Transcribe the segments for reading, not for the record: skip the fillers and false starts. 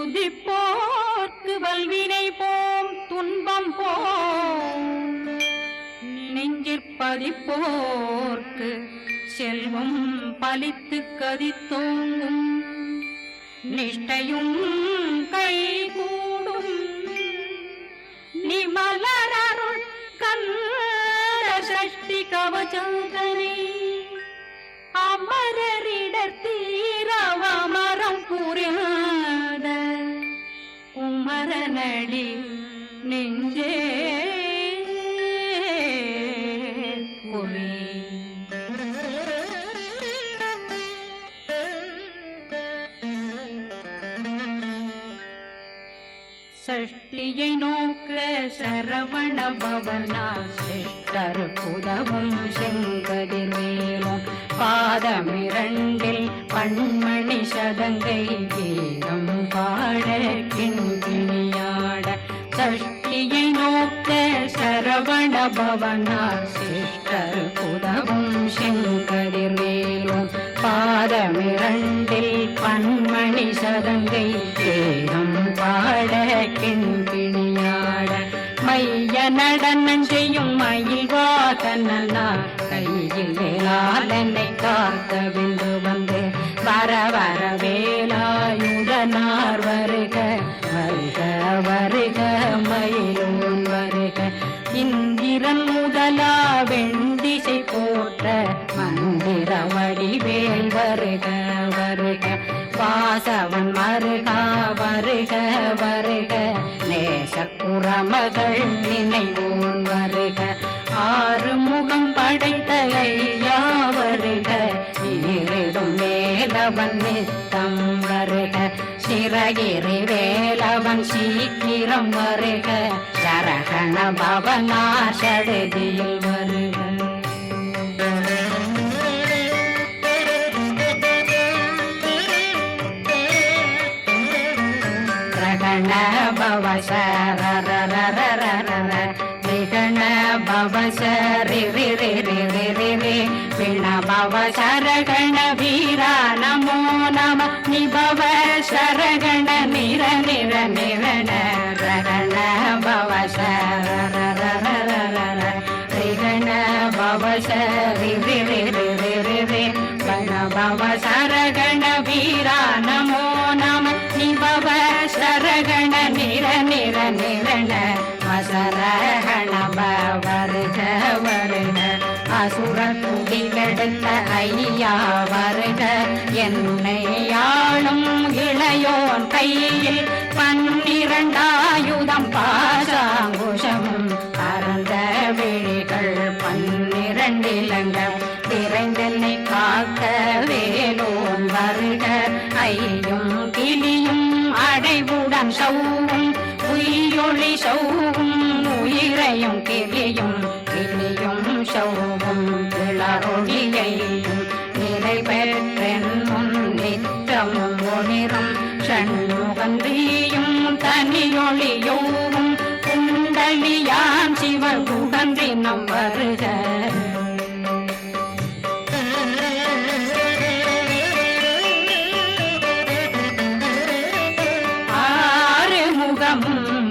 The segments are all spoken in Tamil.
துதிப்போர்க்கு வல்வினை போம் துன்பம் போம் நெஞ்சிற்பதிப்போர்க்கு செல்வம் பலித்து கதித்தோங்கும் நிஷ்டையும் கைகூடும் நிமலரருள் கந்த சஷ்டி கவசந்தனை அமரரிடர் தீரவமரம் புரியாத குமரனடி நெஞ்சே சஷ்டியை நோக்க சரவண பவனா சிஷ்டர் புதவும் செங்கதிர்வேலும் பாதமிரண்டில் பண்மணி சதங்கை கீதம் பாட கிண்கிணியாட சஷ்டியை நோக்க சரவண பவனா சிஷ்டர் புதவும் செங்கதிர்வேலும் பாதமிரண்டில் பண்மணி சதங்கை கீதம் பாட கிண்கிணியாட மைய நடனம் செய்யும் மயில் வாகனார் கையில் வேளாளனை காக்க விந்து வந்து வர வர வேலாயுதனார் வருக வருக வருக மயிலோன் வருக இந்திரன் முதலா வெண்டிசை போற்ற மந்திர வடிவேல் வருக வருக வாசவன் மருகா வருக வருக நேசக்குறமகள் நினைவோன் வருக ஆறு முகம் படைத்த ஐயா வருக ஈரிடும் வேலவன் நித்தம் வருக சிறகிரி வேலவன் சீக்கிரம் வருக சரகண பவனா சடுதியில் வருக விகண பவசரி விண பவ சரகண வீரா நமோ நம நிபவ சரகண நிர நிர நிரண ரகண பவசர விகண பவசரி கண பவ சரகண வீரா நமோ நம நிபவ சரகண நிர நிர நிரண வசரகண வருக வருக அசுர குடி கெடுத்த ஐயா வருக என்னை ஆளும் இளையோன் கையில் 12 ஆயுதம் பாசாங்குஷமும் பரந்த விழிகள் 12 இலங்கம் விரைந்தென்னை காக்க வேலோன் வருக ஐயும் கிளியும் அடைவுடன் சௌவும் உயிரொளி சௌவும் உயிரையும் கிளியும் கிளியும் சௌவும் கிளரொளியையும் நிலை பெற்றென் முன் நித்தமும் ஒளிரும் ஷண்முகந்தியும் தனியொளியோவும் குண்டலியான் சிவ குகந்தினம் வருக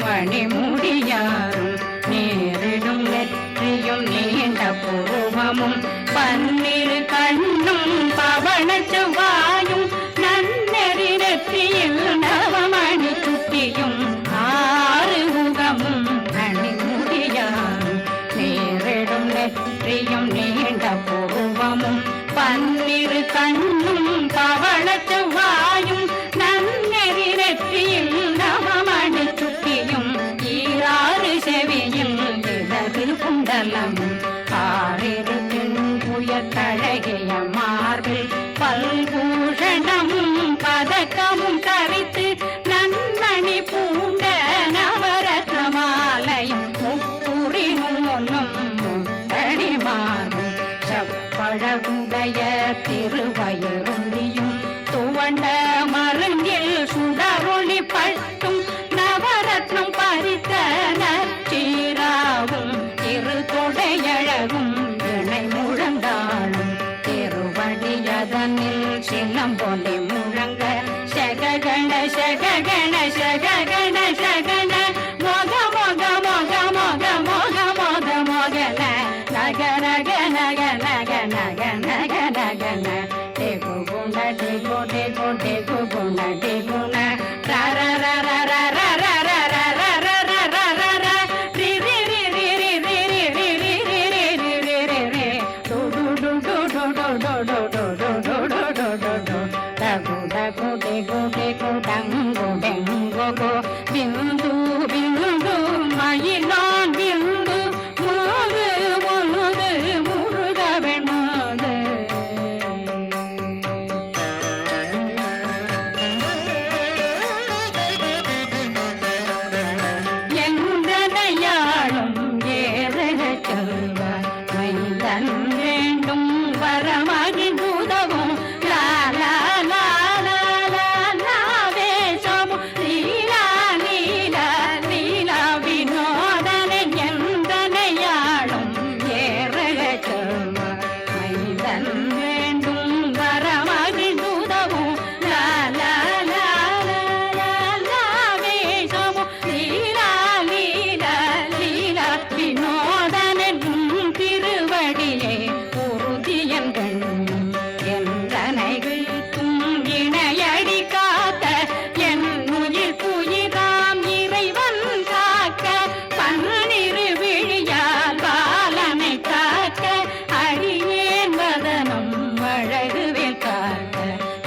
மணிமுடியாரும் நேரிடும் நெற்றியும் நீண்ட பூவமும் 12 கண்ணும் பவன செவ்வாயும் நன்னெறி நெற்றியில் நவமணி சுட்டியும் 6 முகமும் மணிமுடியாரும் நேரிடும் நெற்றியும் நீண்ட பூவமும் 12 கண்ணும் பவன செவ்வாயும் நன்னெறி நெற்றியில் நவமணி சுட்டியும் 6 செவியில் இடது குண்டலம் 6 புயத்தழகிய மார்பில் பல்பூஷணமும் பதக்கமும் தரித்து நன்மணி பூண்ட நவரத்ன மாலையும் முப்புரி முன்னும் முத்தடி மாறும் செப்பழகுடைய திருவயருந்தியும் துவண்ட மருங்கில் சுடரொளி பட்டும் நவரத்னம் பறித்த நச்சீராவும் இரு தொடையழகும் இணை முழந்தாளும் திருவடியதனில் சிலம்பொலி முழங்க சககண ಶಗಗಣ ಶಗಗಣ ಶಗಣ ಮೊಗ ಮೊಗ ಮೊಗ ಮೊಗ ಮೊಗ ಮೊಗ ಮೊಗನ ನಗ ನಗ ನಗ ನಗ ನಗ ನಗ ನಗನ ಟೇಕು ಗುಣ ಟೇಕು ಟೇಕು ಟೇಕು ಗುಣ ಟೇಗುಣ ರ ರ ರ ರ ರ ರ ರ ರ ರ ರ ರ ರ ರ ರ ರಿ ರಿ ರಿ ರಿ ರಿ ರಿ ರಿ ರಿ ರಿ ರಿ ರಿ ರಿ ರಿ ರಿ ಡು ಡು ಡು ಡು ಡು ಡು ಡು ಡು ಡು ಡು ಡು ಡು ಡು ಡು ಡು ಡಗು ಡಗು ಡೆಗು ಡೆಗು ಡಂಗು ಡೆಂಗು ಗು ಬಿಂದು ಬಿಂದು மயிலான் பிந்து முழுது முழுது முருக வெண்மாது எந்தனையாளும் ஏறக சொல்வார் மைந்தன் வேண்டும் வரமகி உதவும் லாலா லாலா லாலா வேஷமும் லீலா லீலா லீலா வினோதனை எந்தனையாளும் ஏறக சொல்வார் மைந்தன் வேண்டும் வரமகி உதவும் லாலா லாலா லாலா வேஷமும் லீலா லீலா லீலா வினோதனும் திருவடியே உறுதியங்கள் என்றனைகளுக்கும் இணையடி காக்க என் உயிர் புயிராம் இறைவன் காக்க பன்னிரு விழியால் பாலனை காக்க அடியேன் வதனம் அழகுவேல் காக்க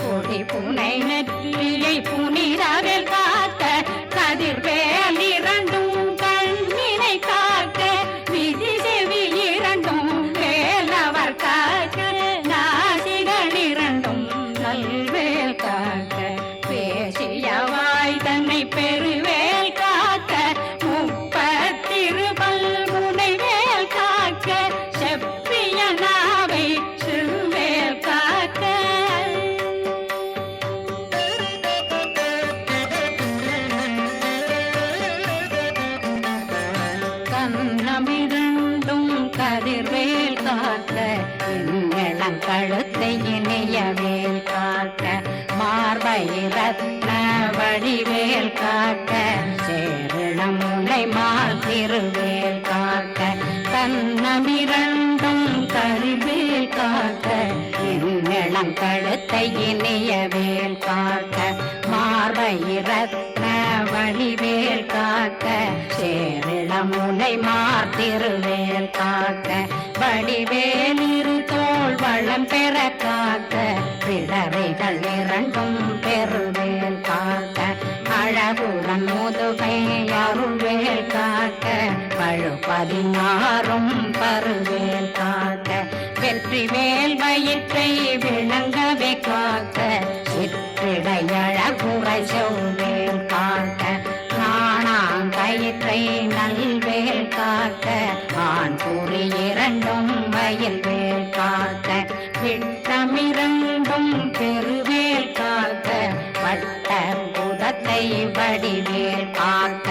கொடி புனை நெற்றியை புனிதவேல் காக்க கதிர்வேல் இரண்டும் கண்ணினை காக்க விதி செவி இரண்டும் வேலவர் காக்க நாசிகள் இரண்டும் நல்வேல் காக்க பேசியவாய் தன்னை பெருவேல் காக்க முப்பத்திருபல் முனைவேல் காக்க செப்பிய நாவை சிறுவேல் காக்க கண்ணமிரண்டும் கதிர்வேல் காக்க இளம் கழுத்தை இணையவேல் காக்க மார்பை ரத்ன வடிவேல் காக்க சேரிளம் முனை மால் திருவேல் காக்க கண்ணமிரண்டும் கதிர்வேல் காக்க இளம் கழுத்தை இணையவேல் காக்க மார்பை ரத்ன வடிவேல் காக்க சேரிளம் முனை மார் திருவேல் காக்க வடிவேல் இரு தோள் வளம் பெற காக்க பிடரைகள் இரண்டும் பெருவேல் காக்க அழகுடன் முதுகை அருள்வேல் காக்க பழு 16 பருவேல் காக்க வெற்றி வேல் வயிற்றை விளங்கவே காக்க சிற்றிடையழகுரை செவ்வேல் காக்க நாணாங்கயிற்றை நல்வேல் காக்க ஆண் குறி இரண்டும் வயல்வேல் காக்க விட்டமிரண்டும் பெருவேல் காக்க வட்ட புதத்தை வடிவேல் காக்க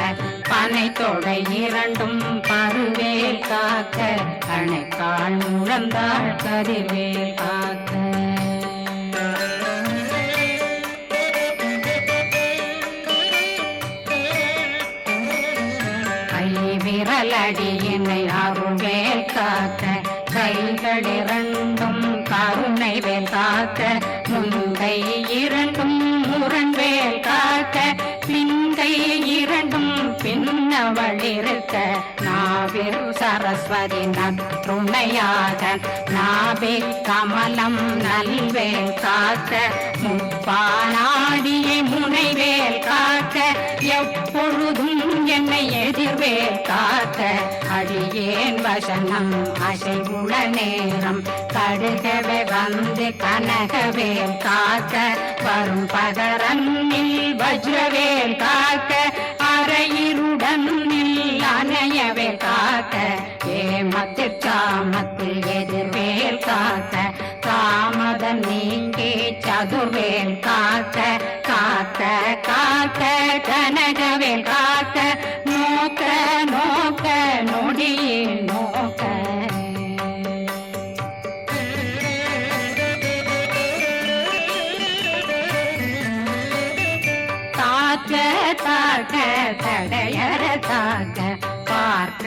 பனை தொடை இரண்டும் பருவேல் காக்க கணைக்கால் முழந்தாள் கதிர்வேல் காக்க விரலடியினை அருள்வேல் காக்க கைகள் இரண்டும் கருணை வேல் காக்க முந்தை இரண்டும் முரண்வேல் காக்க பிந்தை இரண்டும் பின்னவளிருக்க நாவில் சரஸ்வதி நற்றுணையாக நாவே கமலம் நல்வேல் காக்க முப்பானாடியை முனைவேல் காக்க எப்பொழுதும் என்னை எதிர்வேல் காக்க அடியேன் வசனம் அசைவுள நேரம் கடுகவே வந்து கனகவேல் காக்க வரும் பகரன்னில் வஜ்ரவேல் காக்க அரையிருடன் அணையவே காக்க ஏமத்தில் சாமத்தில் எதிர்வேல் காக்க தாமதம் நீங்கி சதுர்வேல் காக்க காக்க காக்க கனகவேல் காக்க நோக்க நோக்க நொடியில் நோக்க தாக்க தடையற தாக்க பார்க்க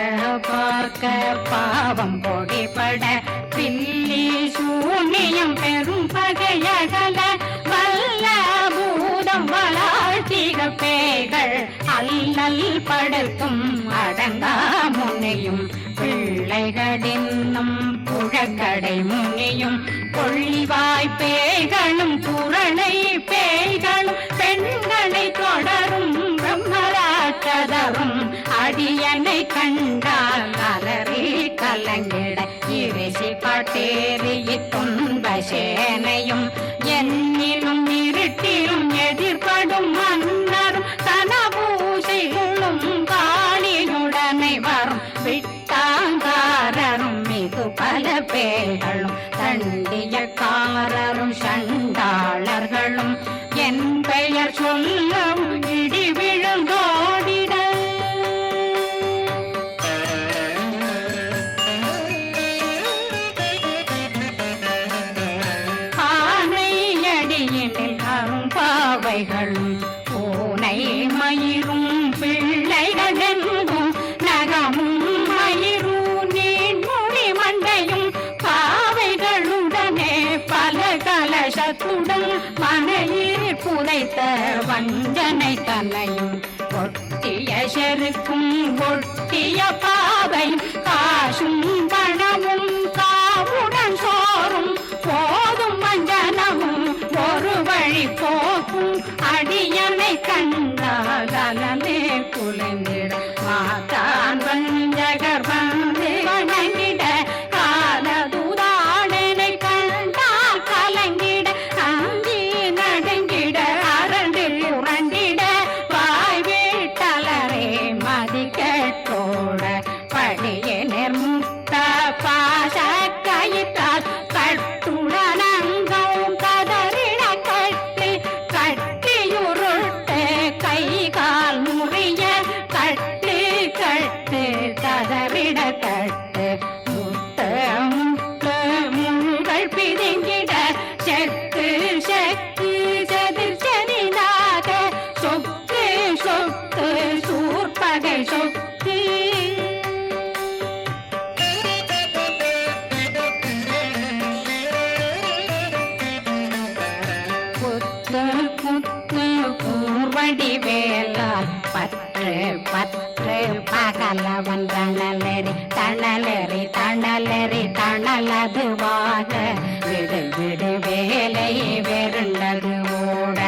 பார்க்க பாவம் பொடிபட பில்லி சூனியம் பெரும் பகையகல வல்ல பூதம் வளாழ்த்திக பேய்கள் அல்லல் படுத்தும் அடங்கா முனையும் பிள்ளைகளின்னும் புழக்கடை முனியும் கொள்ளிவாய் பேய்களும் குரணை பேய்களும் பெண்களை தொடரும் பிரம்மராட்சதரும் அடியனை கண்டால் அலறி கலங்கிட இரிசி பட்டேறி துன்ப சேனையும் என்னிலும் இருட்டிலும் எதிர்படும் மன்னரும் தனபூசைகளும் காளியுடனை வரும் விட்டாங்காரரும் மிகு பல பேர்களும் தண்டியக்காரரும் சண்டாளர்களும் என் பெயர் சொல்லும் இடி விழுந்தோடிட ஆனையடியினில் அரும்பாவைகளும் பூனை மயிரும் பிள்ளைகளெங்கும் நகமும் மயிரும் நீன்மொழி மண்டையும் பாவைகளுடனே பல கலசத்துடன் மனையில் புதைத்த வஞ்சனை தலையும் ஒட்டிய செருக்கும் ஒட்டிய பாவையும் காசும் பணமும் காவுடன் சோறும் போதும் வஞ்சனமும் ஒரு வழி போக்கும் அடியனை கண்டால் அலமே குலைந்திட மாதான் வஞ்சகர் வந்து வணங்கிட காலதுதாடனை கண்டால் கலங்கிட அஞ்சி நடுங்கிட அரண்டில் உரண்டிட வாய் வீட்டலரே மதி கேட்டோட படியே நிர்முக்த பாச கயிற்றால் கட்டுடனங்கவும் கதறிட கட்டி கட்டியுருட்டு கை கால் முறிய கட்டு கட்டு கதறிட கட்டு முட்டு முட்டு முள்கள் பிதுங்கிட செக்கு செக்கு செதிர் செதினாக சொக்கு சொக்கு சூர்பகை சொக்கு புத்து புத்து பூர்வடி வேலால் பற்று பற்று பகலவன் தணலெறி தணலெறி தணலெறி தணலதுவாக விடு விடு வேலை வெருண்டது ஓட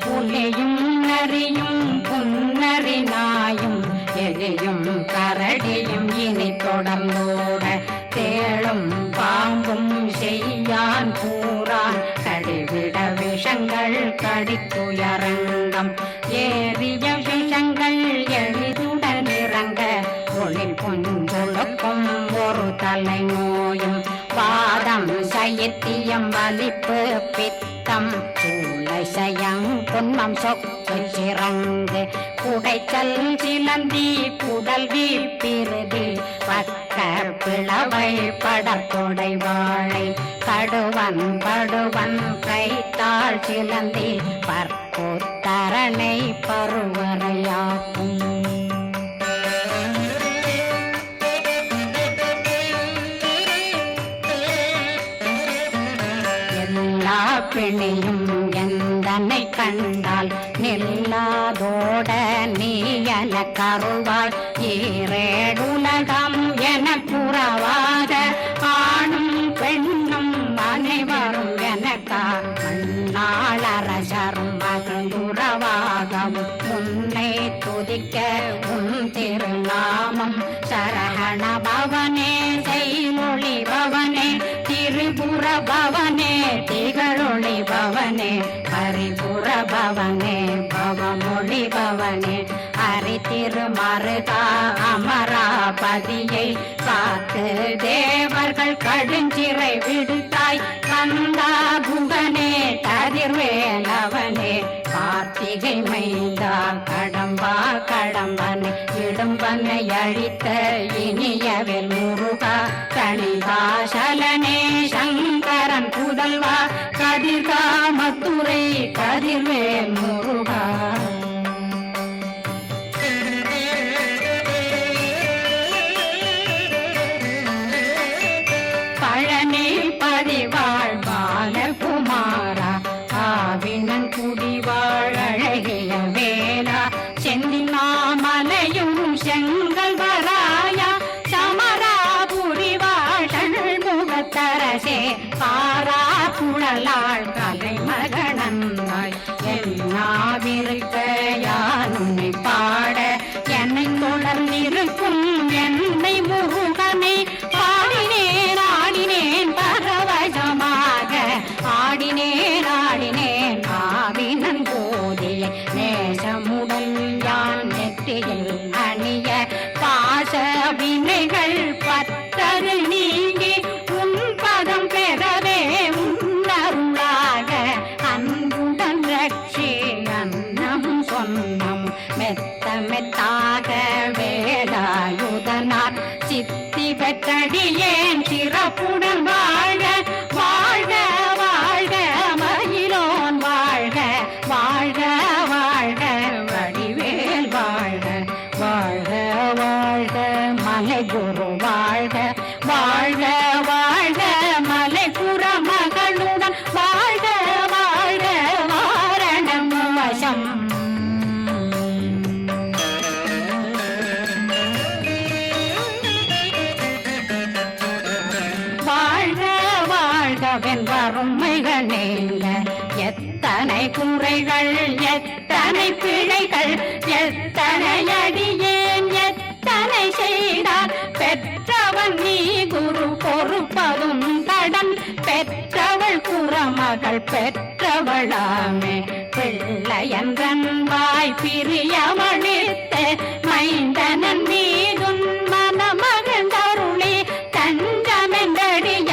புலியும் நரியும் புன்னரி நாயும் எலியும் கரடியும் இனி தொடர்ந்தோட தேளும் பாம்பும் செய்யான் கூறான் கடிவிட விஷங்கள் கடித்துயரங்கம் ஏறிய விஷங்கள் எளிதுடன் இறங்க ஒளில் புஞ்சொழுக்கும் ஒரு தலை நோயும் பாதம் சைத்தியம் வலிப்பு பித்தம் சூளை சயம் புன்மம் சொக்கு சிறங்கு குடைச்சல் சிலந்தி குடல் வீப்பிருதி பக்க பிளவை படத்தொடை வாழை கடுவன் படுவன் கைத்தாள் சிலந்தி பற்புத்தரணை பருவரையாக்கும் எல்லா பிணியும் எந்தனை கண்டால் நில்லாதோட நீ என கருவாய் ஈரேடுலகம் என புறவாக ஆணும் பெண்ணும் அனைவரும் எனக்கா மண்ணாளரசரும் மகிழ்ந்துறவாகவும் உன்னை துதிக்க உன் திருநாமம் சரகண பவனே செய்மொழி பவனே திரிபுர பவனே திகழொளி பவனே பரிபுர பவனே பவமொழி பவனே அரி திருமருகா அமராபதியை காத்து தேவர்கள் கடுஞ்சிறை விடுத்தாய் கந்தா குகனே கதிர்வேலவனே கார்த்திகை மைந்தா கடம்பா கடம்பனை இடும்பனை அழித்த இனியவில் முருகா கணிகாசலனே சங்கரன் புதல்வா கதிர்காமத்துறை கதிர்வேல் முருகா கலாள் கலைமகனந்தாய் என்னாவிருக்க யானுனை பாட என்னை தொடர்ந்திருக்கும் என்னை முருகனை பாடினேன் ஆடினேன் பரவசமாக ஆடினேன் ஆடினேன் ஆவினன் போதிய நேசமுடன் யான் நெற்றியில் அணிய பாச வினைகள் பத்தரு நீங்கி உன் பதம் பெறவே உன்னருளாக அன்புடன் ரட்சி அன்னம் சொன்னம் மெத்த மெத்தாக வேலாயுதனார் சித்தி பெற்றடியேன் சிறப்புடன் வாழ வாழ்க வாழ்க மயிலோன் வாழ்க வாழ்க வாழ்க வடிவேல் வாழ்க வாழ்க வாழ்க மலை குரு வாழ்க வாழ்க வாழ்க மலை புற மகளுடன் வாழ்க வாழ்க வாரணம் வசம் வறுமைகள் நீங்க எத்தனை குறைகள் எத்தனை பிழைகள் எத்தனை அடியேன் எத்தனை செய்தார் பெற்றவன் நீ குரு பொறுப்பதும் கடன் பெற்றவள் குறமகள் பெற்றவளாமே பிள்ளையன்றன் வாய் பிரியமளித்த மைந்தனன் மீதுன் மனமகந்தருளி தஞ்சமென்றடியார்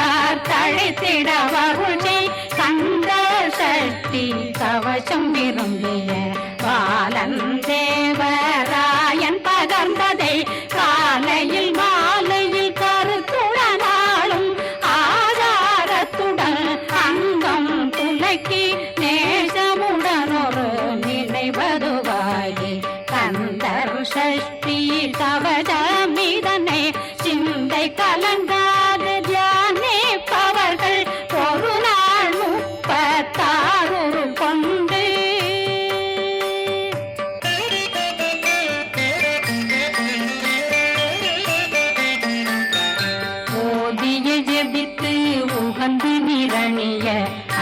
தழைத்திட வருளை கந்த சக்தி கவசம் விரும்பிய பாலன் தேவராயன் பகர்ந்ததை காலையில் மாலையில் கருத்துடனாலும் ஆதாரத்துடன் அங்கம் துலக்கி நேசமுடன் ஒரு நினைவதுவாகி கந்தர் சஷ்டி கவசமிதனை சிந்தை கலங்காது தியானிப்பவர்கள் ஒரு நாள் 36 கொண்டு ஓதிய ஜெபித்து உகந்து நிரணிய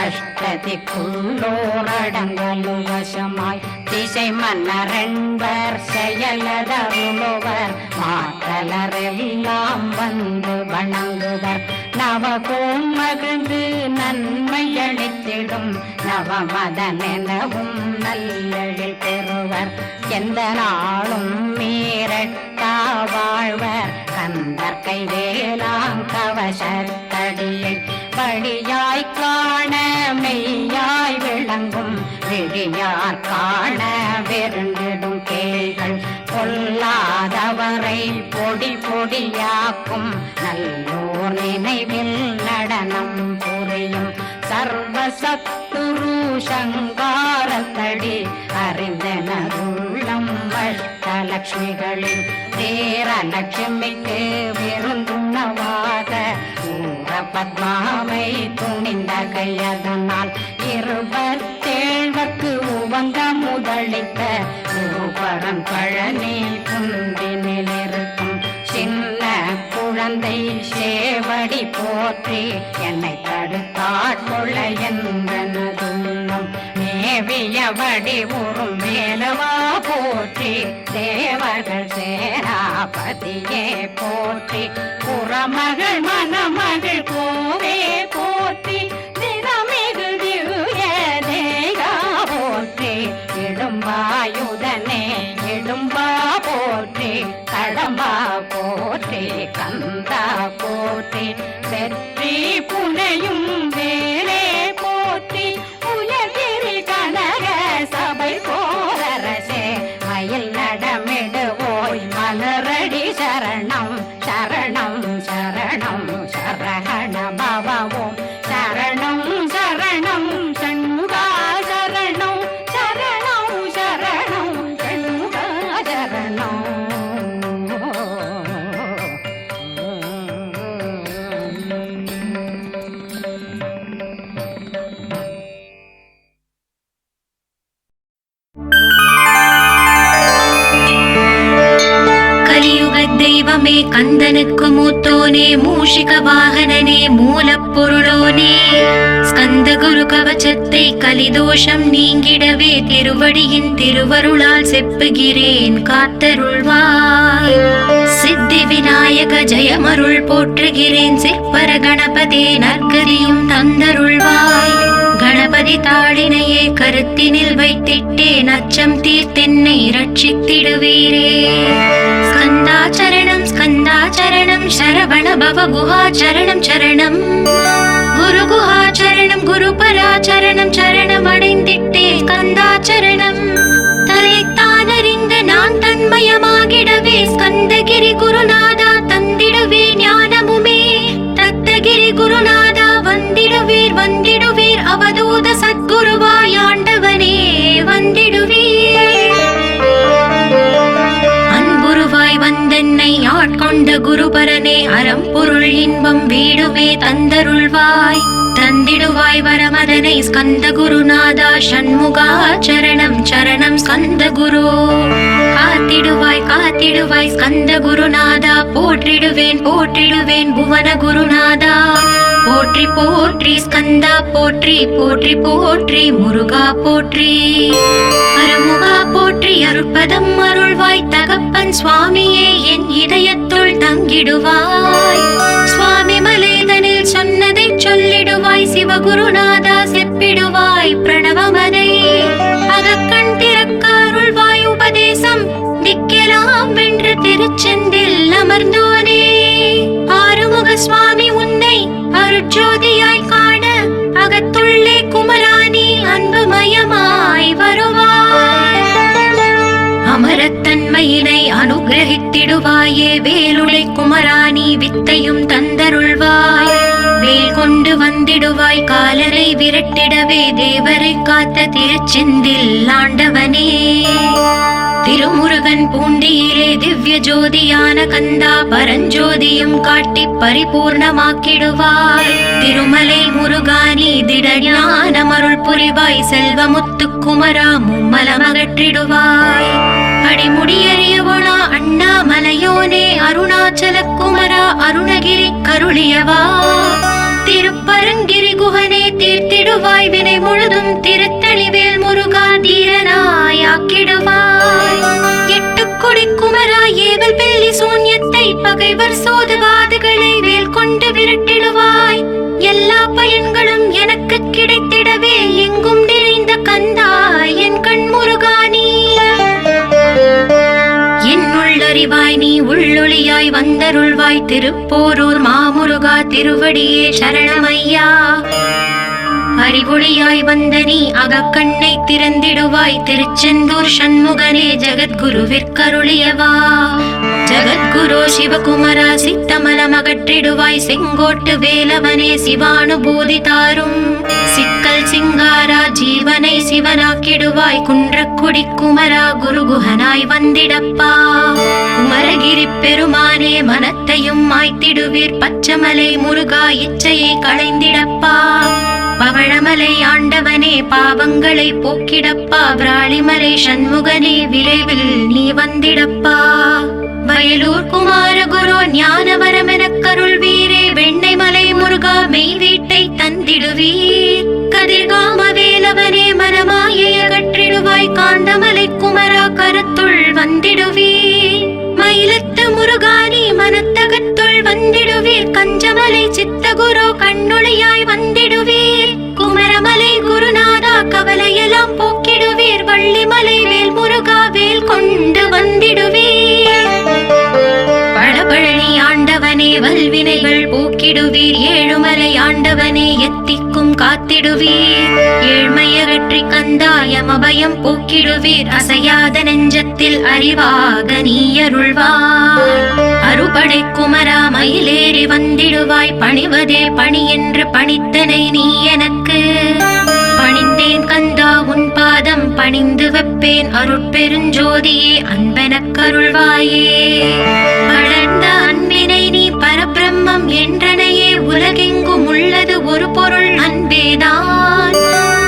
அஷ்டதிக்குள்ளோரடங்கலும் வசமாய் திசை மன்னரென்பர் செயலதருளுவர் மாற்றலரெல்லாம் வந்து வணங்குவர் நவகோம் மகிழ்ந்து நன்மையளித்திடும் நவமதனெனவும் நல்லெழில் பெறுவர் எந்த நாளும் மீறட்டா வாழ்வர் கந்தர் கைவேலாம் கவசத்தடியை படியாய் காண மெய்யாய் விளங்கும் விழியார் காண வெருண்டிடும் கேள்கள் கொல்லாதவரை பொடி பொடியாக்கும் நல்லோர் நினைவில் நடனம் புரியும் சர்வசத்துரு சங்காரத்தடி அறிந்தனருள்ளம் அஷ்டலட்சுமிகளில் தேரலட்சுமிக்கு விருந்துணவாக ஊர பத்மாவை துணிந்த கையதனால் 27 உவங்க முதலித்த குருபரன் பழனி குந்தினில் இருக்கும் சின்ன குழந்தை சேவடி போற்றி என்னை தடுத்தாட்கொள்ள என்றனதுள்ளம் மேவிய வடிவுறும் மேலவா போற்றி தேவர்கள் சேராபதியே போற்றி புறமகள் மணமகள் கோவே போற்றி தினமிகு திவ்ய தேகா போற்றி இடும்பாயுதனே இடும்பா போற்றி கடம்பா போற்றி கந்தா போற்றி வெற்றி புனையும் வேலே போற்றி உயர்கிரி கனக சபை போரரசே மயில் நடமிடுவோய் மலரடி சரணம் சரணம் சரணம் சரஹண பவவோம் சரணம் சரணம் சண்முகா சரணம் சரணம் சரணம் சண்முகா சரணம் தெய்வமே கந்தனுக்கு மூத்தோனே மூஷிக வாகனனே மூலப்பொருளோனே ஸ்கந்த குரு கவச்சத்தை கலிதோஷம் நீங்கிடவே திருவடியின் திருவருளால் செப்புகிறேன் காத்தருள்வாய். சித்தி விநாயக ஜெயமருள் போற்றுகிறேன் சிற்பர கணபதே நற்கதியும் தந்தருள்வாய். கணபதி தாளினையே கருத்தினில் வைத்திட்டேன் அச்சம் தீர்த்தென்னை ரட்சித்திடுவீரே. ஸ்கந்தாச்சரணம் ஸ்கந்தாச்சரணம் சரவண பவ குஹாச்சரணம் சரணம் குரு குஹாச்சரணம் குரு பராச்சரணம் சரணம் அடைந்திட்டே ஸ்கந்தாச்சரணம். தன்னைத்தானறிந்த நான் தன்மயமாகிடவே ஸ்கந்தகிரி குருநாதா தந்திடுவே ஞானமுமே. தத்தகிரி குருநாதா வந்திடுவீர் வந்திடுவீர் அவதூத சத்குருவாய் ஆண்டவனே வந்திடுவீர். அன்புருவாய் வந்தென்னை ஆட்கொண்ட குருபரனே அறம்பொருள் இன்பம் வீடுமே தந்தருள்வாய். தந்திடுவாய் வரமதனை ஸ்கந்த குருநாதா ஷண்முகா சரணம் சரணம் ஸ்கந்த குரு. காத்திடுவாய் காத்திடுவாய் ஸ்கந்த குருநாதா போற்றிடுவேன் போற்றிடுவேன் புவன குருநாதா. போற்றி போற்றி ஸ்கந்தா போற்றி போற்றி போற்றி முருகா போற்றி. அருமுகா போற்றி அருட்பதம் அருள்வாய் தகப்பன் சுவாமியே என் இதயத்துள் தங்கிடுவாய். சுவாமி மலேதனில் சொன்னதை சொல்லிடுவாய் சிவகுருநாதா செப்பிடுவாய் பிரணவமதை. அகக்கண் திறக்க அருள்வாய் உபதேசம் திக்கெல்லாம் வென்று திருச்செந்தில் அமர்ந்தோனே. ஆறுமுக சுவாமி உன்னை அருட்ஜோதியாய் காண அகத்துள்ளே குமராணி அன்புமயமாய் வருவாய். அமரத்தன்மையினை அனுகிரகித்திடுவாயே வேலுளை குமராணி வித்தையும் தந்தருள்வாய். வேல் கொண்டு வந்திடுவாய் காலரை விரட்டிடவே தேவரை காத்த திருச்செந்தில் ஆண்டவனே. திருமுருகன் பூண்டியிலே திவ்ய ஜோதியான கந்தா பரஞ்சோதியும் காட்டி பரிபூர்ணமாக்கிடுவாய். திருமலை முருகானி திடஞானமருள் புரிவாய் செல்வமுத்து குமரா மும்மலமகற்றிடுவாய். அடிமுடியறியவனா அண்ணாமலையோனே அருணாச்சல குமரா அருணகிரி கருளியவா. திருப்பரங்கிரி குகனே தீர்த்திடுவாய் வினை முழுதும் திருத்தணிவேல் முருகா தீரனாயாக்கிடுவாய். எட்டுக்குடி குமரா ஏவல் பில்லி சூன்யத்தை பகைவர் சோதுவாதுகளை வேல் கொண்டு விரட்டிடுவாய். எல்லா பயன்களும் எனக்கு கிடைத்திடவே எங்கும் நிறைந்த கந்தா என் கண் முருகானி. என்னுள்ளறிவாய் நீ உள்ளொளியாய் வந்தருள்வாய் திருப்போரூர் மாமுருகா திருவடியே சரணமையா. அறிவொளியாய் வந்த நீ அகக்கண்ணை திறந்திடுவாய் திருச்செந்தூர் ஷண்முகனே ஜகத்குருவிற்கருளியவா. ஜகத்குரு சிவகுமரா சித்தமலமகற்றிடுவாய் செங்கோட்டு வேலவனே சிவானுபூதி தாரும். சிக்கல் சிங்காரா ஜீவனை சிவனாக்கிடுவாய் குன்றக்குடி குமரா குருகுஹனாய் வந்திடப்பா. குமரகிரி பெருமானே மனத்தையும் மாய்த்திடுவீர் பச்சமலை முருகா இச்சையை களைந்திடப்பா. பவழமலை ஆண்டவனே பாவங்களை போக்கிடப்பா. விராளிமலை சண்முகனே விரைவில் நீ வந்திடப்பா. வயலூர் குமாரகுரு ஞானவரமெனக் கருள்வீரே வெண்ணைமலை முருகா மெய் வீட்டை தந்திடுவீர். கதிர்காம வேலவனே மனமாயை அகற்றிடுவாய் காந்தமலை குமரா கருத்துள் வந்திடுவீர். மயிலத்து முருகானி மனத்தகத்துள் வந்திடுவீர். கஞ்சமலை சித்தகுரு கண்ணொளியாய் வந்திடுவீர். குமரமலை குருநாதா கவலையெல்லாம் போக்கிடுவீர். வள்ளிமலை வேல் முருகா வேல் கொண்டு வந்திடுவீர். பழபழனி ஆண்டவனே வல்வினைகள் போக்கிடுவீர். ஏழுமலை ஆண்டவனே எத்திக்கும் காத்திடுவீர். ஏழ்மையகற்றி கந்தாயம் அபயம் போக்கிடுவீர். அசையாத நெஞ்சத்தில் அறிவாக நீ அருள்வாய். அறுபடை குமரா மயிலேறி வந்திடுவாய். பணிவதே பணி என்று பணித்தனை நீ எனக்கு. பணிந்தேன் கந்தா உன் பாதம் பணிந்து வைப்பேன் அருட்பெருஞ்சோதியே அன்பெனக் கருள்வாயே. வளர்ந்த அன்பினை நீ பரபிரம்மம் என்றனையே உலகெங்கும் உள்ளது ஒரு பொருள் அன்பேதான்.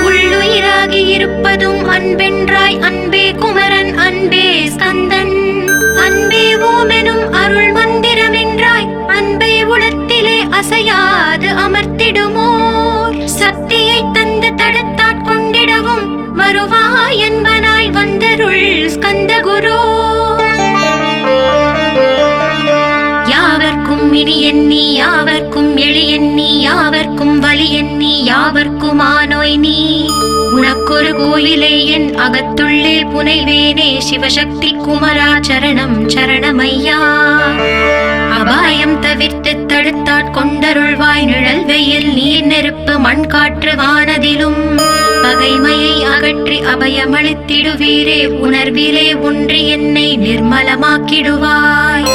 உள்ளுயிராகி இருப்பதும் அன்பென்றாய் அன்பே குமரன் அன்பே ஸ்கந்தன். அன்பே ஓமெனும் அருள் மந்திரம் என்றாய் அன்பே உளத்திலே அசையாது அமர்த்திடுமோர். சத்திய தடுத்தாற் கொண்டிடவும் வருவாய் என்பனாய் வந்தருள் ஸ்கந்த குரு. யாவர்க்கும் இனி எண்ணி யாவர்க்கும் எளி எண்ணி யாவர்க்கும் வலி எண்ணி யாவர்க்கும் ஆனோய் நீ. உனக்கொரு கோயிலே என் அகத்துள்ளே புனைவேனே சிவசக்தி குமரா சரணம் சரணமையா. அபாயம் தவிர்த்து தடுத்தாற் கொண்டருள்வாய் நிழல் வெயில் நீர் நெருப்பு மண் காற்று வானதிலும். பகைமையை அகற்றி அபயமளித்திடுவீரே உணர்விலே ஒன்றி என்னை நிர்மலமாக்கிடுவாய்.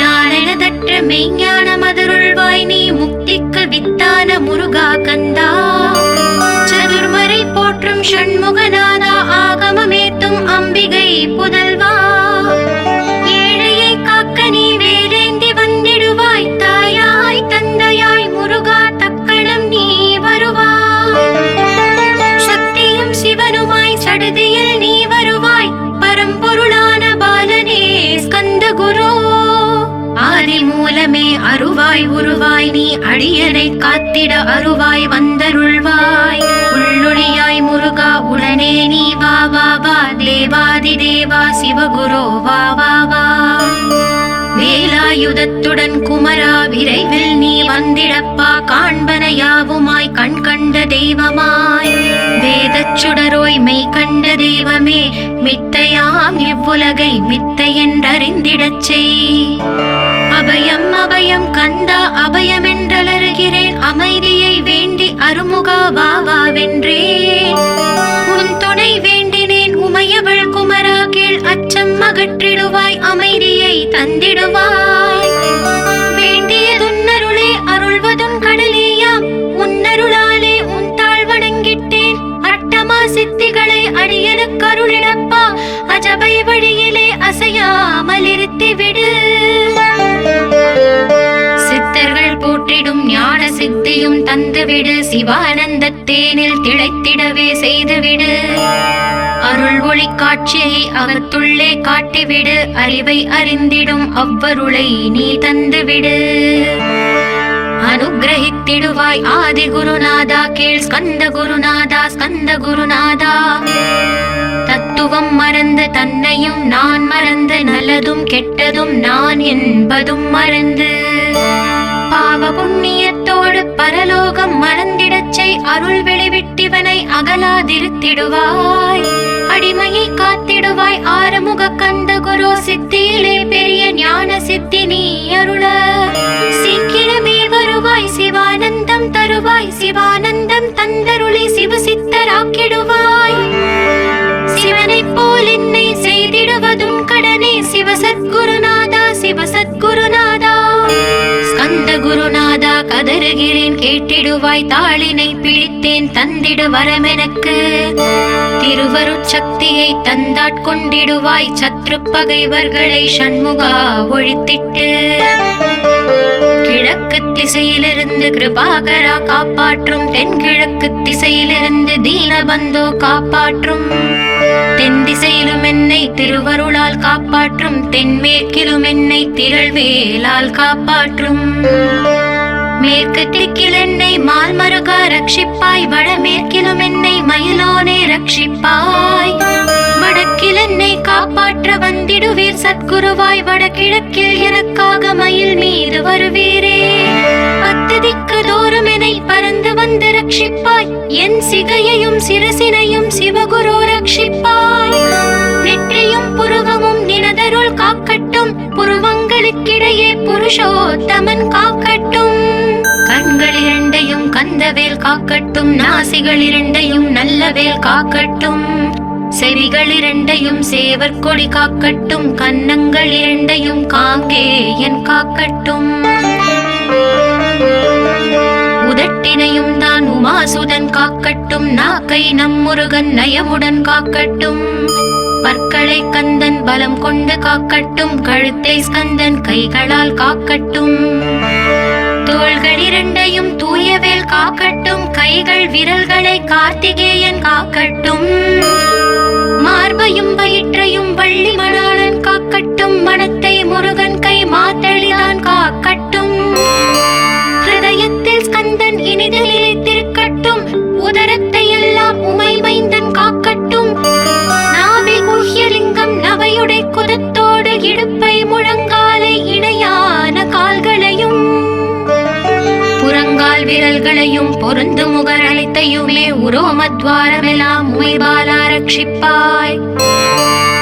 யானெனதற்ற மெய்ஞான மதுருள்வாய் நீ முக்திக்கு வித்தான முருகா கந்தா. சதுர்மறை போற்றும் ஷண்முகநாதா ஆகமமேத்தும் அம்பிகை புதல்வா. ஏழையை காக்க நீ வேலேந்தி வந்திடுவாய் தாயாய் தந்தையாய் முருகா தக்கணம் நீ வருவாய். சக்தியும் சிவனுமாய் சடுதியில் நீ வருவாய் பரம்பொருளான பாலனே ஸ்கந்த குரு. ஆதி மூலமே அருவாய் உருவாய் நீ அடியனை காத்திட அருவாய் வந்தருள்வாய். உள்ளொளியாய் முருகா உடனே நீ வா வா வா தேவாதி தேவா சிவகுரு வா வா வா. வேலாயுதத்துடன் குமரா விரைவில் நீ வந்திடப்பா காண்பன யாவுமாய் கண் கண்ட தெய்வமாய். வேதச் சுடரோய் மெய் கண்ட தெய்வமே மித்தையாம் இவ்வுலகை மித்தை என்றறிந்திடச் செய். அபயம் அபயம் கந்தா அபயம் என்றலறுகிறேன் அமைதியை வேண்டி அருமுகா வா வா வென்றேன். உன் துணை வேண்டினேன் உமையவள் குமரா கீழ் அச்சம் அகற்றிடுவாய் அமைதியை தந்திடுவாய். வேண்டியதுன்னருளே அருள்வதும் கடலேயாம் உன்னருளாலே உன் தாழ் வணங்கிட்டேன். அட்டமா சித்திகளை அடியனுக்கு அருளிடப்பா அஜபை வழியிலே அசையாமல் இருத்திவிடு. சித்தர்கள் போற்றிடும் ஞான சித்தியும் தந்துவிடு சிவானந்த தேனில் திளைத்திடவே செய்துவிடு. அருள் ஒளி காட்சியை அகத்துள்ளே காட்டிவிடு அறிவை அறிந்திடும் அவ்வருளை நீ தந்துவிடு. அனுகிரகித்திடுவாய் ஆதி குருநாதா கீழ் ஸ்கந்த குருநாதா ஸ்கந்த குருநாதா. தத்துவம் மறந்து தன்னையும் நான் மறந்து நல்லதும் கெட்டதும் நான் என்பதும் மறந்து பாவ புண்ணியத்தோடு பரலோகம் மறந்திடச் செய் அருள் வெளிவிட்டிவனை அகலாதிருத்திடுவாய். அடிமையை காத்திடுவாய் ஆறுமுக கந்த குரு சித்தியிலே பெரிய ஞான சித்தி நீ அருள. சீக்கிரமே வருவாய் சிவானந்தம் தருவாய் சிவானந்தம் தந்தருளி சிவசித்தராக்கிடுவாய். சிவனை போல் என்னை செய்திடுவதும் கடனே சிவசத்குருநாதா சிவசத்குருநாதா. ஸ்கந்த குருநாதா கதறுகிறேன் கேட்டிடுவாய் தாளினை பிடித்தேன் தந்திடு வரமெனக்கு. திருவருட்சக்தியை தந்தாட்கொண்டிடுவாய் சத்ரு பகைவர்களை ஷண்முகா ஒழித்திட்டு. கிழக்கு திசையிலிருந்து கிருபாகரா காப்பாற்றும் தென்கிழக்கு திசையிலிருந்து தீனபந்தோ காப்பாற்றும். தென் திசையிலும் என்னை திருவருளால் காப்பாற்றும் தென்மேற்கிலும் என்னை திரள்வேலால் காப்பாற்றும். மேற்கு திக்கில் என்னை மால்மருகா ரட்சிப்பாய் வடமேற்கிலும் என்னை மயிலோனே ரட்சிப்பாய். வடக்கில் என்னை காப்பாற்ற வந்திடுவீர் சத்குருவாய் வடகிழக்கில் எனக்காக மயில் மீது வருவீரே. பத்து திக்கு தோறும் என்னை பறந்து வந்து ரட்சிப்பாய் என் சிகையையும் சிரசினையும் சிவகுரு ரட்சிப்பாய். நெற்றியும் புருவமும் நினதருள் காக்கட்டும் புருவங்களுக்கிடையே புருஷோத்தமன் காக்கட்டும். கண்கள் இரண்டையும் கந்தவேல் காக்கட்டும் நாசிகள் இரண்டையும் நல்லவேல் காக்கட்டும். செவிகள் இரண்டையும் சேவர் கொடி காக்கட்டும் கன்னங்கள் இரண்டையும் காங்கேயன் காக்கட்டும். உதட்டினையும் தான் உமாசுதன் காக்கட்டும் நாக்கை நம் முருகன் நயமுடன் காக்கட்டும். பற்களை கந்தன் பலம் கொண்டு காக்கட்டும் கழுத்தை ஸ்கந்தன் கைகளால் காக்கட்டும். தோள்கள் இரண்டையும் தூயவேல் காக்கட்டும் கைகள் விரல்களை கார்த்திகேயன் காக்கட்டும். மார்பையும் வயிற்றையும் வள்ளி மணாளன் காக்கட்டும் மனத்தை முருகன் கை மாத்தளிதான் காக்கட்டும். ஹிருதயத்தில் ஸ்கந்தன் இனிது நிலைத்திருக்கட்டும் உதரத்தை எல்லாம் உமை மைந்தன் காக்கட்டும். நாபி குஹ்யலிங்கம் நவையுடை குதத்தோடு இடுப்பை முழங்காலை இணையான கால்களையும் புறங்கால் விரல்களையும் பொருந்து முகர் அனைத்தையுமே உரோமத்வாரமெல்லாம் உமைபாலா ரட்சிப்பாய்.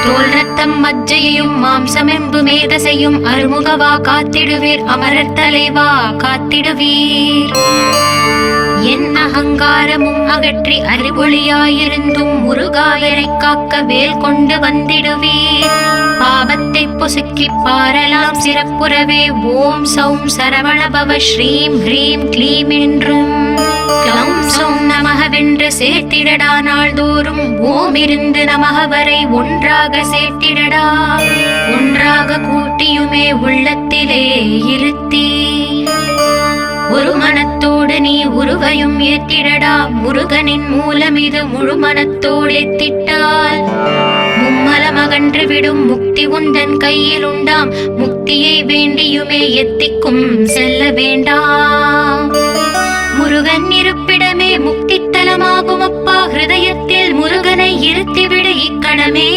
தோல் ரத்தம் மஜ்ஜையையும் மாம்சமெம்பு மேதசையும் அருமுகவா காத்திடுவீர், அமரர் தலைவா காத்திடுவீர். என் அகங்காரமும் அகற்றி அறிவொளியாயிருந்தும் முருகாயரை காக்க வேல் கொண்டு வந்திடுவீர். பாபத்தை பொசுக்கி பாரலாம் சிறப்புறவே ஓம் சௌம் சரவணபவ ஸ்ரீம் ஹ்ரீம் க்ளீம் என்றும் க்ளௌம் சௌம் நமகவென்று சேர்த்திடடா. நாள்தோறும் ஓம் இருந்து நமக வரை ஒன்றாக சேர்த்திடடா. ஒன்றாக கூட்டியுமே உள்ளத்திலே இருத்தி ஒரு மனத்தோடு நீ உருவையும் ஏற்றிடடா. முருகனின் மூலம் இது முழு மனத்தோடு ஏத்திட்டால் மும்மலம் அகன்று விடும் முக்தி உந்தன் கையில் உண்டாம். முக்தியை வேண்டியுமே எத்திக்கும் செல்ல வேண்டாம். முருகன் இருப்பிடமே முக்தி தலமாகும் அப்பா. ஹிருதயத்தில் முருகனை இருத்திவிடு இக்கணமே.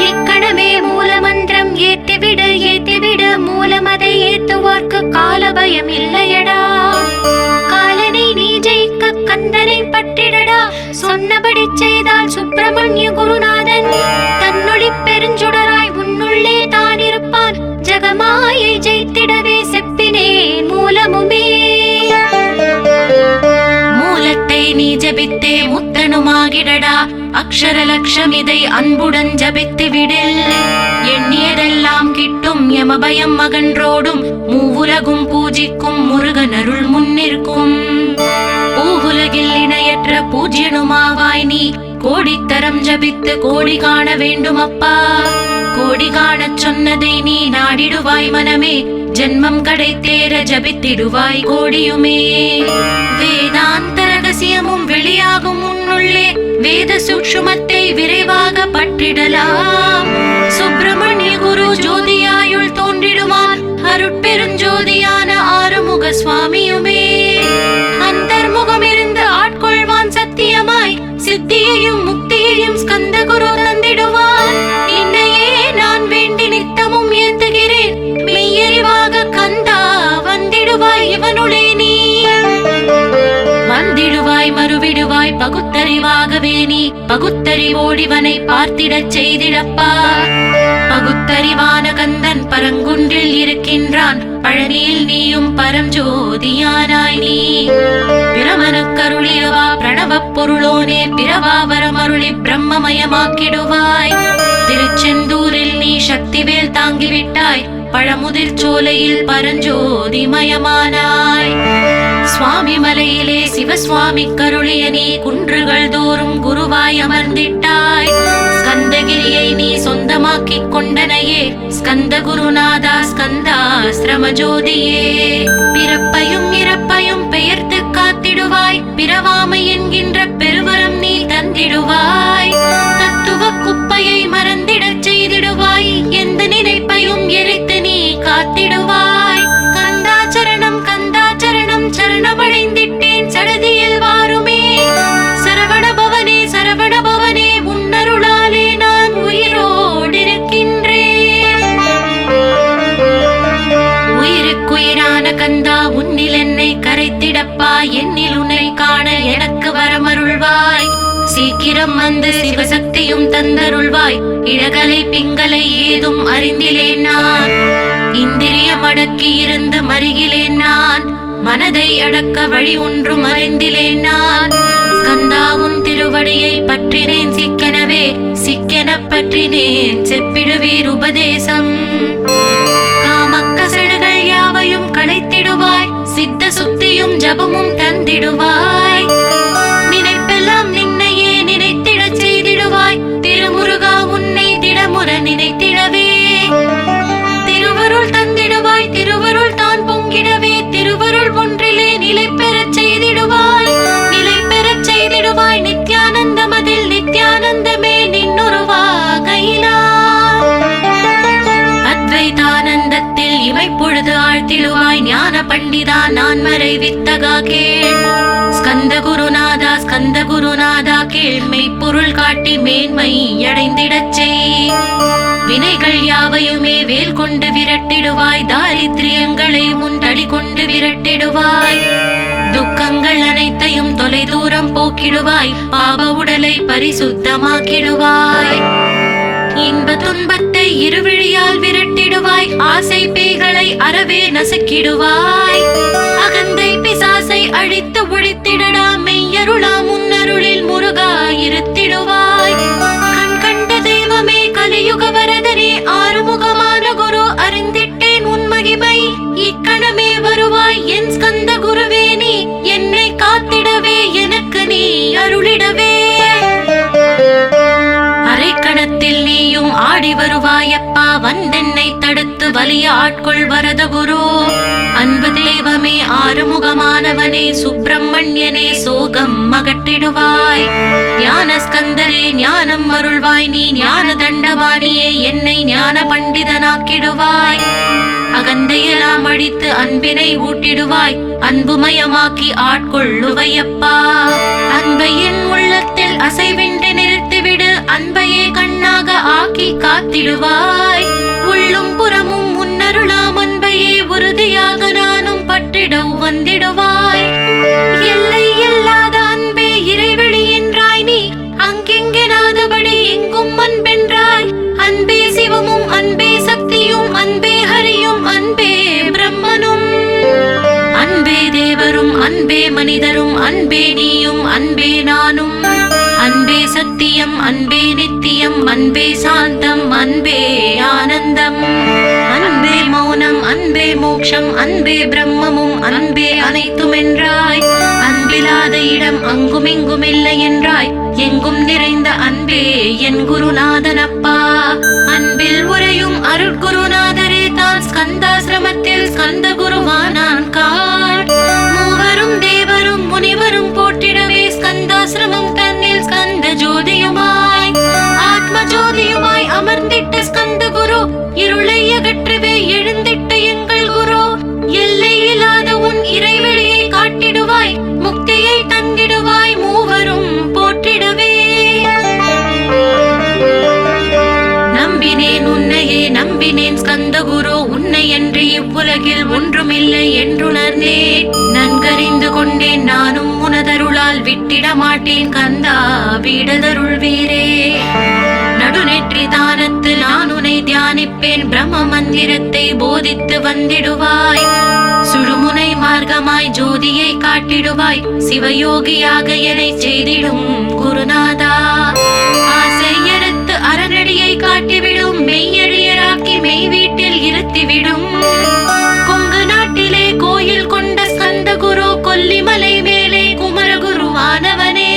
இக்கணமே மூலமந்திரம் ஏத்திவிடு ஏத்திவிடு. மூலமதை ஏத்துவார்க்கு கால பயம் இல்லையடா. காலனை நீ ஜெயிக்க கந்தனை பற்றிடடா. சொன்னபடி செய்தால் சுப்பிரமணிய குருநாதன் தன்னொளி பெருஞ்சுடராய் உன்னுள்ளே தான் இருப்பான். ஜகமாயை ஜெயித்திடவே செப்பினேன் மூலமுமே. மூலத்தை நீ ஜபித்தே முத்தனுமாகிடடா. அக்ஷர லட்சம் இதை அன்புடன் ஜபித்து விடில். எண்ணியதெல்லாம் கிட்டும் யமபயம் அகன்றோடும். மூவுலகும் பூஜிக்கும் முருகன் அருள் முன்னிற்கும். பூவுலகில் இணையற்ற பூஜ்யனுமாவாய் நீ. கோடித்தரம் ஜபித்து கோடி காண வேண்டும் அப்பா. கோடி காணச் சொன்னதை நீ நாடிடுவாய் மனமே. ஜென்மம் கடை தேர ஜபித்திடுவாய் கோடியுமே. வேதாந்த ரகசியமும் வெளியாகும் உன்னுள்ளே. வேத சூக்ஷ்மத்தை விரைவாக பற்றிடலாம். சுப்பிரமணிய குரு ஜோதியாயுள் தோன்றிடுவான். அருட்பெருஞ்சோதியான ஆறுமுக சுவாமியுமே. அந்தர்முகம் இருந்து ஆட்கொள்வான் சத்தியமாய். சித்தியையும் முக்தியையும் ஸ்கந்த குரு தந்திடுவான். என்னையே நான் வேண்டி நித்தமும் ஏத்துகிறேன். மெய்யறிவாக கந்தா வந்திடுவாய் இவனுளே நீ. வந்திடுவாய் மறுவிடுவாய் பகுத்தறிவாகவே நீ. பகுத்தறிவோடிவனை பார்த்திடச் செய்திடப்பா. பகுத்தறிவான கந்தன் பரங்குன்றில் இருக்கின்றான். பழனியில் நீயும் பரஞ்சோதியானாய் நீ. பிரமனுக்கருளியவா பிரணவப் பொருளோனே. பிரவாவரமருளி பிரம்மமயமாக்கிடுவாய். திருச்செந்தூரில் நீ சக்திவேல் தாங்கிவிட்டாய். பழமுதிர் சோலையில் பரஞ்சோதிமயமானாய். சுவாமி மலையிலே சிவசுவாமி கருளிய நீ. குன்றுகள் தோறும் குருவாய் அமர்ந்திட்டாய். ஸ்கந்தகிரியை நீ சொந்தமாக்கிக் கொண்டனையே. ஸ்கந்த குருநாதா ஸ்கந்தாஸ்திரம ஜோதியே. பிறப்பையும் இறப்பையும் பெயர்த்து காத்திடுவாய். பிறவாமை என்கின்ற பெருவரம் நீ தந்திடுவாய். தத்துவ குப்பையை மறந்திடச் செய்திடுவாய். எந்த நினைப்பையும் எரித்து நீ காத்திடுவாய். கந்தாச்சரணம் கந்தாச்சரணம் சரணமடைந்திட்டேன் சடதியில் வாருமே. சரவண பவனே சரவண பவனே உன்னருளாலே நான் உயிரோடிருக்கின்றேன். உயிருக்குயிரான கந்தா உன்னில் என்னை கரைத்திடப்பா. என்னில் உன்னை காண எனக்கு வரமருள்வாய். சீக்கிரம் வந்து சிவசக்தியும் தந்தருள்வாய். இழகலை பிங்களை ஏதும் அறிந்திலேன் நான். இந்திரியம் அடக்கி இருந்து மருகிலேன் நான். மனதை அடக்க வழி ஒன்றும் அறிந்திலேன் நான். ஸ்கந்தாவும் திருவடியை பற்றினேன் சிக்கெனவே. சிக்கென பற்றினேன் செப்பிடுவீர் உபதேசம். காமக்கசடுகள் யாவையும் களைத்திடுவாய். சித்த சுத்தியும் ஜபமும் தந்திடுவாய். நினைப்பெல்லாம் நின்னையே நினைத்திடச் செய்திடுவாய். திருமுருகா உன்னை திடமுற நினைத்திடவே. திருவருள் தந்திடுவாய். திருவருள் தான் பொங்கிடவே. திருவருள் ஒன்றிலே நிலை பெறச் செய்திடுவாய். நிலை பெறச் செய்திடுவாய். நித்யானந்தமதில் நித்யானந்தமே நின்னுருவாகையிலா. அத்வைதானந்தத்தில் இமைப்பொழுது ஆழ்த்திடுவாய். ஞான பண்டிதா நான் மறை வித்தகா கேள். ஸ்கந்த குருநாதா கேள்மை பொருள் காட்டி மேன்மை அடைந்திடச் செய். வினைகள் யாவையுமே வேல் கொண்டு விரட்டிடுவாய். தாரித்ரியங்களை முன்தடி கொண்டு விரட்டிடுவாய். துக்கங்கள் அனைத்தையும் தொலை தூரம் போக்கிடுவாய். பாவ உடலை பரிசுத்தமாக்கிடுவாய். இன்ப துன்பத்தை இருவிழியால் விரட்டிடுவாய். ஆசை பேய்களை அறவே நசுக்கிடுவாய். அகந்தை பிசாசை அழித்து ஒழித்திடடா. மெய்யருளா முன்னருளில் முருகா இருத்திடுவாய். கண் கண்ட தெய்வமே கலியுக வரதனே ஆறுமுகமான குரு அறிந்திட்டேன் உன் மகிமை. இக்கணமே வருவாய் என் ஸ்கந்த குருவே. நீ என்னை காத்திடவே எனக்கு நீ அருளிடவே. அரைக்கணத்தில் நீயும் ஆடி வருவாயப்பா. வந்தென்னை தடுத்து வலிய ஆட்கொள் வரத குரு. அன்பு தெய்வமே ஆறுமுகமானவனே சுப்பிரமணியனே சோகம் அகற்றிடுவாய். ஞான ஸ்கந்தரே ஞானம் அருள்வாய். நீ ஞான தண்டவாணியே என்னை ஞான பண்டிதனாக்கிடுவாய். அகந்தையெல்லாம் அழித்து அன்பினை ஊட்டிடுவாய். அன்புமயமாக்கி ஆட்கொள்ளுவையப்பா. அன்பையின் உள்ளத்தில் அசைவின்றி நிறுத்திவிடு. அன்பையே கண்ணாக ஆக்கி காத்திடுவாய். உள்ளும் புறமும் முன்னருளாம் அன்பையே உறுதியாக நானும் பற்றிட வந்திடுவாய். எல்லை இல்லாத அன்பே இறைவெளி என்றாய். நீ அங்கெங்கெனாதபடி எங்கும் அன்பென்றாய். அன்பே சிவமும் அன்பே சக்தியும் அன்பே ஹரியும் அன்பே பிரம்மனும் அன்பே தேவரும் அன்பே மனிதரும் அன்பே நீயும் அன்பே நானும். அன்பே சத்தியம் அன்பே நித்தியம் அன்பே சாந்தம் அன்பே ஆனந்தம். அன்பே மௌனம் அன்பே மோட்சம் அன்பே பிரம்மமும் அன்பே அனைத்தும் என்றாய். அன்பில்லாத இடம் அங்குமிங்கும் இல்லை என்றாய். எங்கும் நிறைந்த அன்பே என் குருநாதனப்பா. அன்பில் உரையும் அருட்குருநாதரே தான் ஸ்கந்தாசிரமத்தில் ஸ்கந்த குருவானான் காட். மூவரும் தேவரும் முனிவரும் போற்றிடவே ஸ்கந்தாசிரமம் தன்னில் ஸ்கந்த ஜோதியுமாய் ஆத்ம ஜோதியுமாய் அமர்ந்திட்ட ஸ்கந்த குரு. இருளை அகற்றவே எழுந்திட்ட எங்கள் குரு. எல்லை இல்லாத உன் இறைவெளியை காட்டிடுவாய். முக்தியை தந்திடுவாய் மூவரும் போற்றிடவே. நம்பினேன் உன்னையே நம்பினேன் ஸ்கந்த குரு. உன்னை என்று இவ்வுலகில் ஒன்றுமில்லை என்றுணர்ந்தேன். நன்கறிந்து கொண்டேன் நானும் உனதருளால் விட்டிட மாட்டேன் கந்தா வீடதருள் வீரே. நடுநெற்றி தானத்து நான் உன்னை தியானிப்பேன். பிரம்ம மந்திரத்தை போதித்து வந்திடுவாய். சுழுமுனை மார்க்கமாய் ஜோதியை காட்டிடுவாய். சிவயோகியாக என்னை செய்திடும் குருநாதா. ஆசையறுத்து அறநடியை காட்டிவிடும். மெய்யழியராக்கி மெய் வீட்டில் இருத்திவிடும். கொங்கு நாட்டிலே கோயில் கொண்ட ஸ்கந்த குரு. கொல்லிமலை மேலே குமரகுருவானவனே.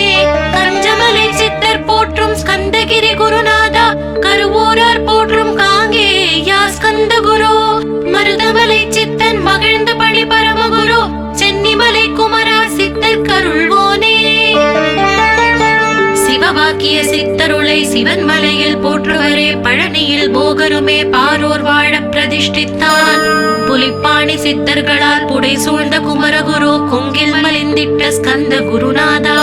கஞ்சமலை சித்தர் போற்றும் ஸ்கந்தகிரி குருநாதா. கருவூரார் போற்றும் காங்கேயா ஸ்கந்த குரு. மருதமலை சித்தன் மகிழ்ந்த பணி பரமகுரு. சென்னிமலை குமரா சித்தர் கருள்வோனே. சிவவாக்கிய சித்தருளை சிவன் மலையில் போற்றுவரே. பழனியில் போகருமே பாரோர் வாழ பிரதிஷ்டித்தான். புலிப்பாணி சித்தர்களால் புடை சூழ்ந்த குமரகுரு. கொங்கில் மலிந்திட்ட ஸ்கந்த குருநாதா.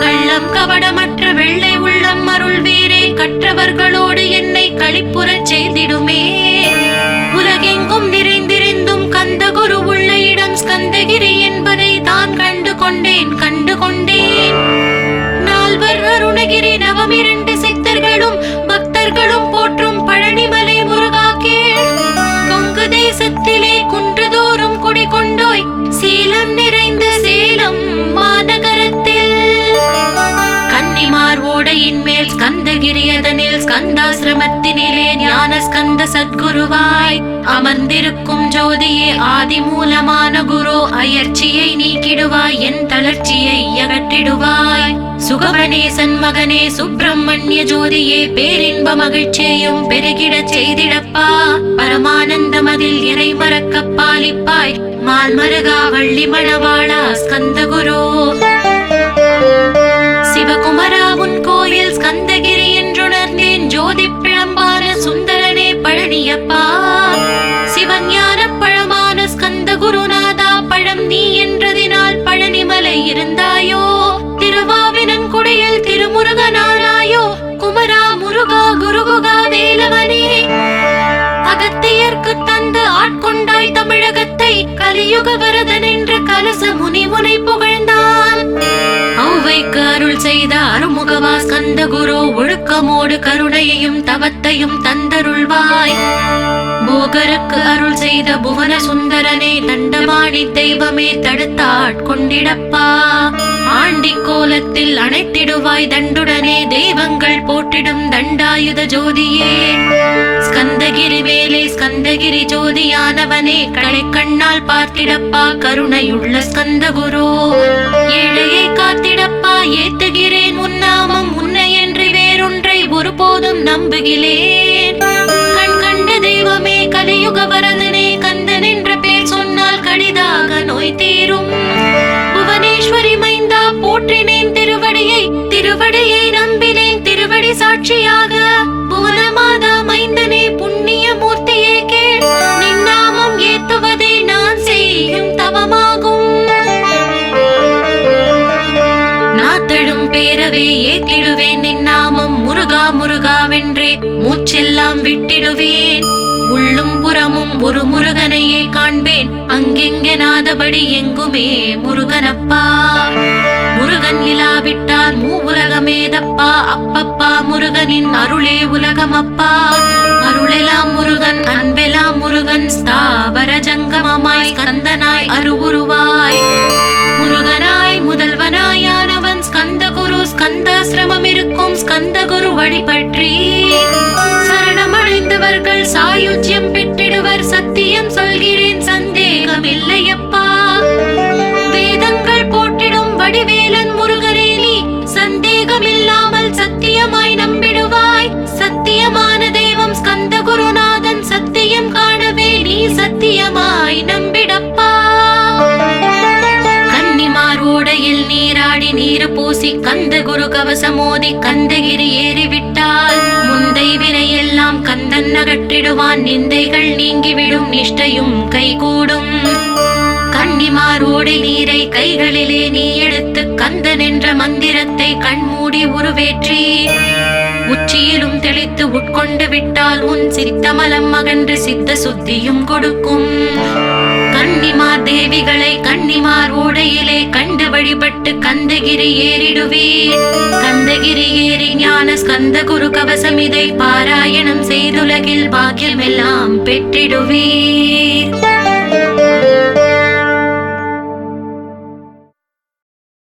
கள்ளம் கபடமற்ற வெள்ளை உள்ளம் அருள் வீரே. கற்றவர்களோடு என்னை களிப்புறச் செய்திடுமே. உலகெங்கும் நிறைந்திருந்தும் கந்த குரு உள்ள இடம் ஸ்கந்தகிரி என்பதை தான் கண்டு கொண்டேன். நால்வர் அருணகிரி நவமிரண்டு சித்தர்களும் பக்தர்களும் போற்றும் பழனிமலை முருகா கேள். கொங்கு தேசத்திலே குன்றுதோறும் குடிகொண்டோய். சீலம் நிறைந்த சேலம் மாநகரத்தில் கன்னிமார் ஓடையின் மேல் ஸ்கந்தகிரி. அதனில் ஸ்கந்தாசிரமத்தினிலே ஞான ஸ்கந்த சத்குருவாய் அமர்ந்திருக்கும் ஜோதியே ஆதி மூலமான குரு. அயற்சியை நீக்கிடுவாய். என் தளர்ச்சியை அகற்றிடுவாய். சுகவனேசன் மகனே சுப்பிரமணிய ஜோதியே. பேரின்ப மகிழ்ச்சியையும் பெருகிடச் செய்திடப்பா. பரமானந்தம் அதில் இறை மறக்க பாலிப்பாய். மால்மருகா வள்ளி மணவாளா ஸ்கந்த குரு. சிவகுமரா உன் கோயில் ஸ்கந்தகிரி என்றுணர்ந்தேன். ஜோதி பிழம்பான சுந்தரனே பழனியப்பா. சிவஞான பழமான ஸ்கந்த குருநாதா. பழம் நீ என்றதினால் பழனிமலை இருந்தா. கலியுக வரதன் என்று கலச முனி முனை புகழ்ந்தான். ஔவைக்கு அருள் செய்த அருமுகவா ஸ்கந்த குரு, ஒழுக்கமோடு கருணையையும் தவத்தையும் தந்தருள்வாய். போகருக்கு அருள் செய்த புவன சுந்தரனே, தண்டபாணி தெய்வமே தடுத்தாட்கொண்டிடப்பா. ஆண்டி கோலத்தில் அணைத்திடுவாய் தண்டுடனே, தெய்வங்கள் போற்றிடும் தண்டாயுத ஜோதியே. ஸ்கந்தகிரி வேலே ஸ்கந்தகிரி ஜோதியானவனே, களை கண்ணால் பார்த்திடப்பா கருணையுள்ள ஸ்கந்த குரு. ஏழையை காத்திடப்பா ஏத்துகிறேன் உன்னாமம், உன்னை என்று வேறொன்றை ஒருபோதும் நம்புகிறேன். கண் கண்ட தெய்வமே கலியுக வரதனே, கந்தன் என்ற பேர் சொன்னால் கடிதாக நோய் தீரும். புவனேஸ்வரி மைந்தா போற்றினேன் திருவடியை, திருவடியை நம்பினேன் திருவடி சாட்சியாக. புவனமாதா மைந்தனே புண்ணிய மூர்த்தியே கேள், நின்னாமம் ஏத்துவதே நான் செய்யும் தவமாகும். நாத்தழும் பேரவே ஏத்திடுவேன் நின்னாமம், முருகா முருகாவென்றே மூச்செல்லாம் விட்டிடுவேன். உள்ளும் புறமும் ஒரு முருகனையே காண்பேன், அங்கெங்கெனாதபடி எங்குமே முருகனப்பா. முருகன் இலாவிட்டால் மூவுலகமேதப்பா, அப்பப்பா முருகனின் அருளே உலகமப்பா. அருளெல்லாம் முருகன் அன்பெல்லாம் முருகன், ஸ்தாவர ஜங்கமமாய் ஸ்கந்தனாய் அருவுருவாய். முருகனாய் முதல்வனாயானவன் ஸ்கந்த குரு, ஸ்கந்தாசிரமம் இருக்கும் ஸ்கந்த குரு வழிபற்றி சரணமடைந்தவர்கள் சாயுஜ்யம் பெற்றிடுவர். சத்தியம் சொல்கிறேன் சந்தேகம் இல்லையப்பா. வேதங்கள் போற்றிடும் வடிவேலன் முருகனே, நீ சந்தேகம் இல்லாமல் சத்தியமாய் நம்பிடுவாய். சத்தியமான தெய்வம் ஸ்கந்த குருநாதன், சத்தியம் காணவே நீ சத்தியமாய் நம்பிடப்பா. கன்னிமார் ஓடையில் நீராடி நீர் பூசி கந்த குரு கவசமோதி கந்தகிரி ஏறிவிட்டால் முந்தை வினையெல்லாம் கந்தன் அகற்றிடுவான். நிந்தைகள் நீங்கிவிடும், நிஷ்டையும் கைகூடும். கன்னிமார் ஓடை நீரை கைகளிலே நீ எடுத்து கந்தன் என்ற மந்திரத்தை கண்மூடி உருவேற்றி உச்சியிலும் தெளித்து உட்கொண்டு விட்டால் உன் சித்தமலம் அகன்று சித்த சுத்தியும் கொடுக்கும். கன்னிமார் தேவிகளை கன்னிமார் ஓடையிலே கண்டு வழிபட்டு கந்தகிரி ஏறிடுவீர். கந்தகிரி ஏறி ஞான ஸ்கந்த குரு கவசம் இதை பாராயணம் செய்துலகில் பாக்கியமெல்லாம் பெற்றிடுவீர்.